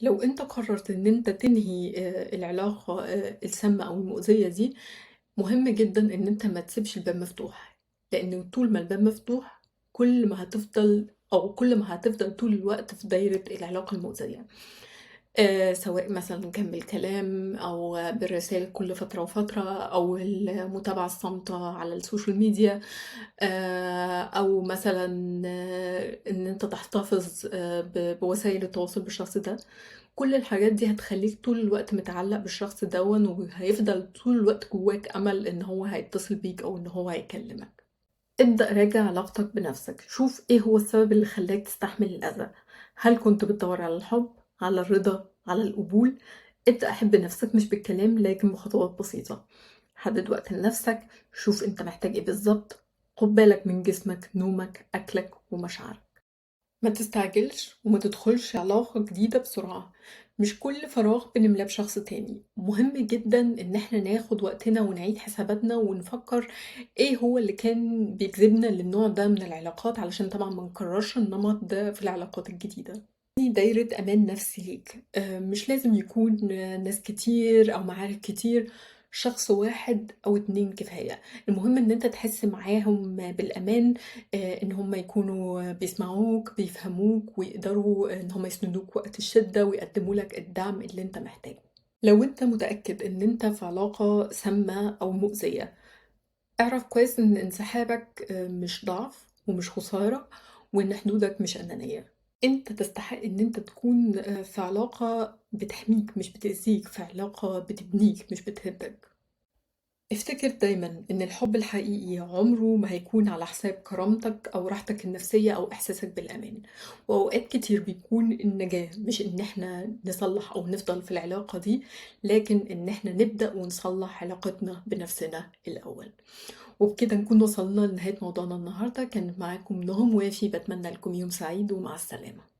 لو أنت قررت إن أنت تنهي العلاقة السامة أو المؤذية دي، مهم جدًا إن أنت ما تسيبش الباب مفتوح، لإن طول ما الباب مفتوح كل ما هتفضل طول الوقت في دايرة العلاقة المؤذية. سواء مثلًا كان بالكلام أو بالرسايل كل فترة وفترة أو المتابعة الصامتة على السوشيال ميديا، أو مثلًا إن أنت تحتفظ بوسايل التواصل بالشخص ده. كل الحاجات دي هتخلّيك طول الوقت متعلق بالشخص دوًّا، وهيفضل طول الوقت جواك أمل إن هو هيتصل بيك أو إن هو هيكلمك. ابدأ راجع علاقتك بنفسك، شوف إيه هو السبب اللي خلّاك تستحمل الأذى. هل كنت بتدوّر على الحب، على الرضا، على القبول؟ ابدأ حب نفسك مش بالكلام لكن بخطوات بسيطة. حدد وقت لنفسك، شوف أنت محتاج إيه بالضبط، خُد بالك من جسمك، نومك، أكلك، ومشاعرك. ما تستعجلش وما تدخلش علاقة جديدة بسرعة. مش كل فراغ بنملاه بشخص تاني. مهم جدا ان احنا ناخد وقتنا ونعيد حساباتنا ونفكر ايه هو اللي كان بيجذبنا للنوع ده من العلاقات علشان طبعا ما نكررش النمط ده في العلاقات الجديدة. دي دايرة أمان نفسي ليك، مش لازم يكون ناس كتير أو معارف كتير. شخص واحد أو اتنين كفاية. المهم إن أنت تحس معاهم بالأمان، إن هم يكونوا بيسمعوك بيفهموك ويقدروا إن هم يسندوك وقت الشدة ويقدموا لك الدعم اللي أنت محتاجه. لو أنت متأكد إن أنت في علاقة سامة أو مؤذية، اعرف كويس إن انسحابك مش ضعف ومش خسارة، وإن حدودك مش أنانية. أنت تستحق إن أنت تكون في علاقة بتحميك مش بتأذيك، في علاقة بتبنيك مش بتهدك. افتكر دايما إن الحب الحقيقي عمره ما هيكون على حساب كرامتك أو راحتك النفسية أو إحساسك بالأمان. وأوقات كتير بيكون النجاة مش إن احنا نصلح أو نفضل في العلاقة دي، لكن إن احنا نبدأ ونصلح علاقتنا بنفسنا الأول. وبكده نكون وصلنا لنهاية موضوعنا النهاردة. كانت معاكم نهم وافي، بتمنى لكم يوم سعيد ومع السلامة.